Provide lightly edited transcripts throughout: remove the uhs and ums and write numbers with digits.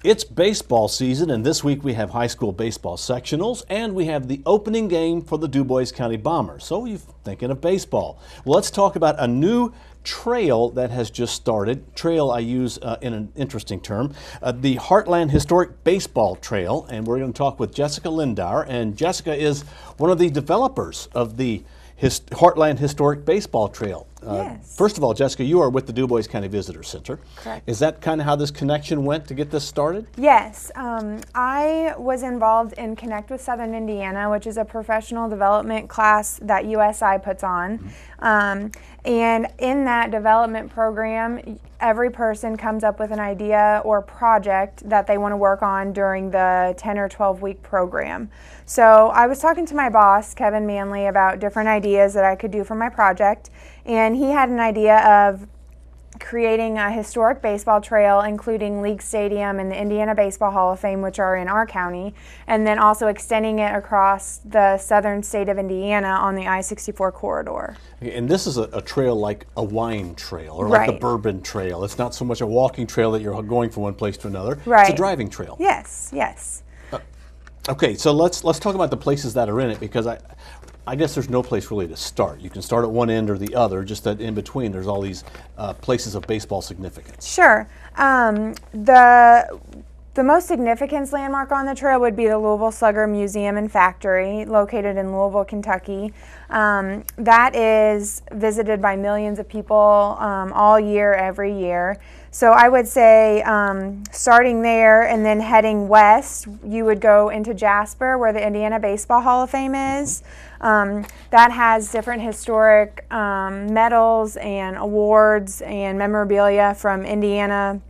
It's baseball season, and this week we have high school baseball sectionals, and we have the opening game for the Dubois County Bombers. So you're thinking of baseball. Well, let's talk about a new trail that has just started. Trail I use in an interesting term, the Heartland Historic Baseball Trail, and we're going to talk with Jessica Lindauer, and Jessica is one of the developers of the Heartland Historic Baseball Trail. Yes. First of all, Jessica, you are with the Dubois County Visitor Center. Correct. Is that kind of how this connection went to get this started? Yes. I was involved in Connect with Southern Indiana, which is a professional development class that USI puts on. Mm-hmm. And in that development program, every person comes up with an idea or project that they want to work on during the 10 or 12 week program. So I was talking to my boss, Kevin Manley, about different ideas that I could do for my project, and he had an idea of creating a historic baseball trail, including League Stadium and the Indiana Baseball Hall of Fame, which are in our county, and then also extending it across the southern state of Indiana on the I-64 corridor. And this is a trail like a wine trail or like Right. a bourbon trail. It's not so much a walking trail that you're going from one place to another. Right. It's a driving trail. Yes, yes. Okay, so let's talk about the places that are in it, because I guess there's no place really to start. You can start at one end or the other, just that in between there's all these places of baseball significance. Sure. The most significant landmark on the trail would be the Louisville Slugger Museum and Factory, located in Louisville, Kentucky. That is visited by millions of people all year, every year. So I would say starting there and then heading west, you would go into Jasper, where the Indiana Baseball Hall of Fame is. That has different historic medals and awards and memorabilia from Indiana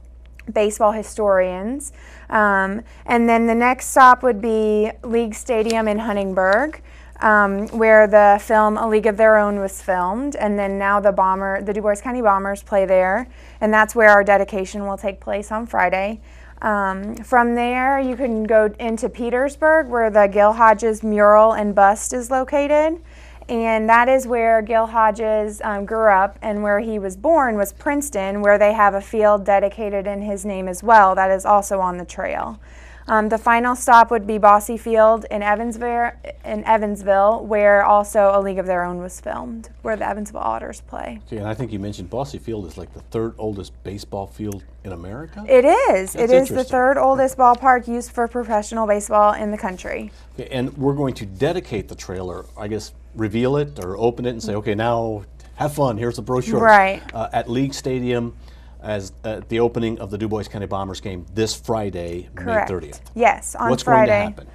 baseball historians. And then the next stop would be League Stadium in Huntingburg, where the film A League of Their Own was filmed, and then now the Dubois County Bombers play there, and that's where our dedication will take place on Friday. From there, you can go into Petersburg, where the Gil Hodges mural and bust is located. And that is where Gil Hodges grew up, and where he was born was Princeton, where they have a field dedicated in his name as well. That is also on the trail. The final stop would be Bosse Field in Evansville, where also A League of Their Own was filmed, where the Evansville Otters play. Okay, and I think you mentioned Bosse Field is like the third oldest baseball field in America? It is. That's it is the interesting. third oldest ballpark used for professional baseball in the country. Okay, and we're going to dedicate the trail, or I guess reveal it or open it and say, okay, now have fun, here's the brochure. Right. At League Stadium, as the opening of the Dubois County Bombers game this Friday, Correct. May 30th. Yes, on What's Friday. going to happen?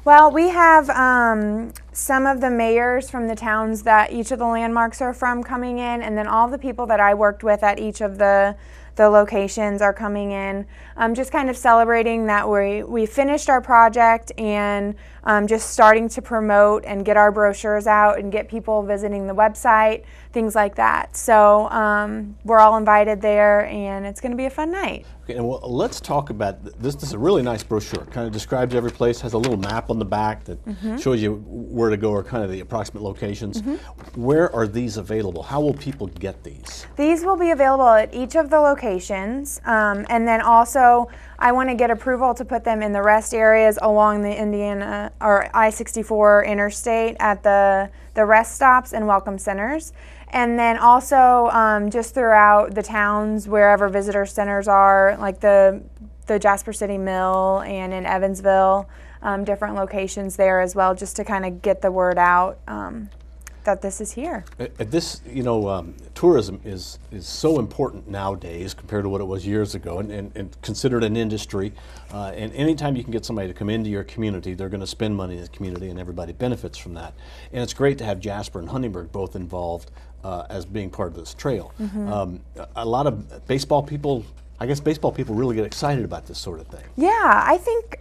Well, we have some of the mayors from the towns that each of the landmarks are from coming in, and then all the people that I worked with at each of the locations are coming in, just kind of celebrating that we finished our project and just starting to promote and get our brochures out and get people visiting the website, things like that. So we're all invited there, and it's going to be a fun night. Okay, and well, let's talk about this. This is a really nice brochure. It kind of describes every place, has a little map on the back that shows you where to go or kind of the approximate locations. Where are these available? How will people get these? These will be available at each of the locations, and then also I want to get approval to put them in the rest areas along the Indiana or I-64 interstate at the rest stops and welcome centers. And then also just throughout the towns, wherever visitor centers are, like the Jasper City Mill and in Evansville, different locations there as well, just to kind of get the word out that this is here. This, tourism is so important nowadays compared to what it was years ago, and considered an industry. And anytime you can get somebody to come into your community, they're going to spend money in the community, and everybody benefits from that. And it's great to have Jasper and Huntingburg both involved as being part of this trail. A lot of baseball people, I guess baseball people really get excited about this sort of thing. Yeah, I think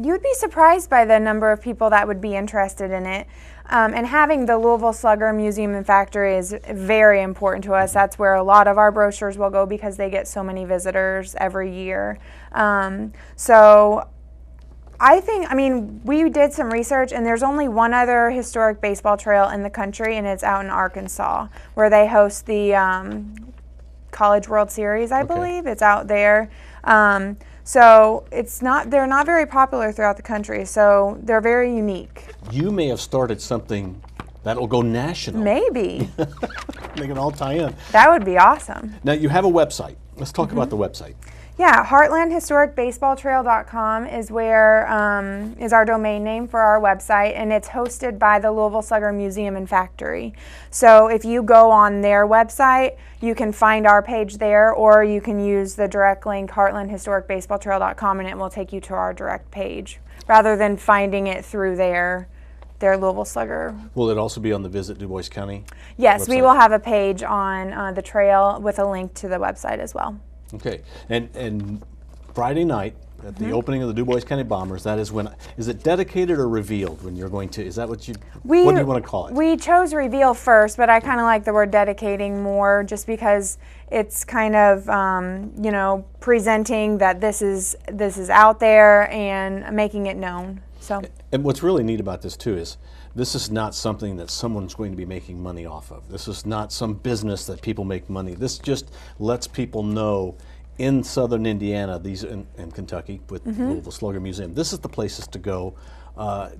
you would be surprised by the number of people that would be interested in it. And having the Louisville Slugger Museum and Factory is very important to us. That's where a lot of our brochures will go because they get so many visitors every year. So I mean, we did some research, and there's only one other historic baseball trail in the country, and it's out in Arkansas, where they host the College World Series, I believe. It's out there. So they're not very popular throughout the country, so they're very unique. You may have started something that'll go national. Maybe. They can all tie in. That would be awesome. Now, you have a website. Let's talk about the website. Yeah, heartlandhistoricbaseballtrail.com is where is our domain name for our website, and it's hosted by the Louisville Slugger Museum and Factory. So if you go on their website, you can find our page there, or you can use the direct link heartlandhistoricbaseballtrail.com, and it will take you to our direct page, rather than finding it through their Louisville Slugger. Will it also be on the Visit Dubois County? Yes, website? we will have a page on the trail with a link to the website as well. Okay, and Friday night at the opening of the Dubois County Bombers, that is when, is it dedicated or revealed when you're going to, is that what do you want to call it? We chose reveal first, but I kind of like the word dedicating more just because it's kind of, you know, presenting that this is out there and making it known. So. And what's really neat about this too is this is not something that someone's going to be making money off of. This is not some business that people make money. This just lets people know in southern Indiana, and Kentucky with Louisville Slugger Museum, this is the places to go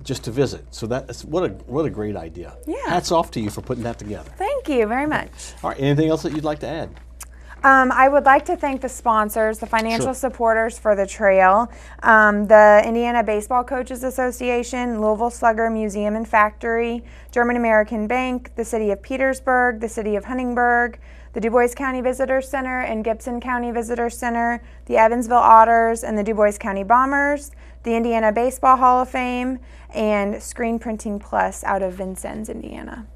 just to visit. So that's what a great idea. Yeah. Hats off to you for putting that together. Thank you very much. All right, anything else that you'd like to add? I would like to thank the sponsors, the financial supporters for the trail, the Indiana Baseball Coaches Association, Louisville Slugger Museum and Factory, German American Bank, the City of Petersburg, the City of Huntingburg, the Dubois County Visitor Center and Gibson County Visitor Center, the Evansville Otters and the Dubois County Bombers, the Indiana Baseball Hall of Fame, and Screen Printing Plus out of Vincennes, Indiana.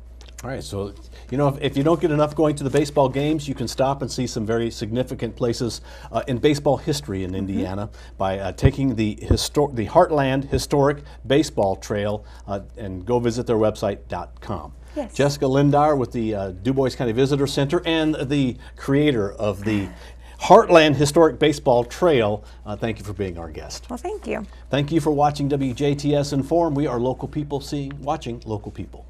All right, so you know, if you don't get enough going to the baseball games, you can stop and see some very significant places in baseball history in Indiana by taking the Heartland Historic Baseball Trail and go visit their website.com. Yes. Jessica Lindauer with the Dubois County Visitor Center and the creator of the Heartland Historic Baseball Trail, thank you for being our guest. Well, thank you. Thank you for watching WJTS in.form. We are local people watching local people.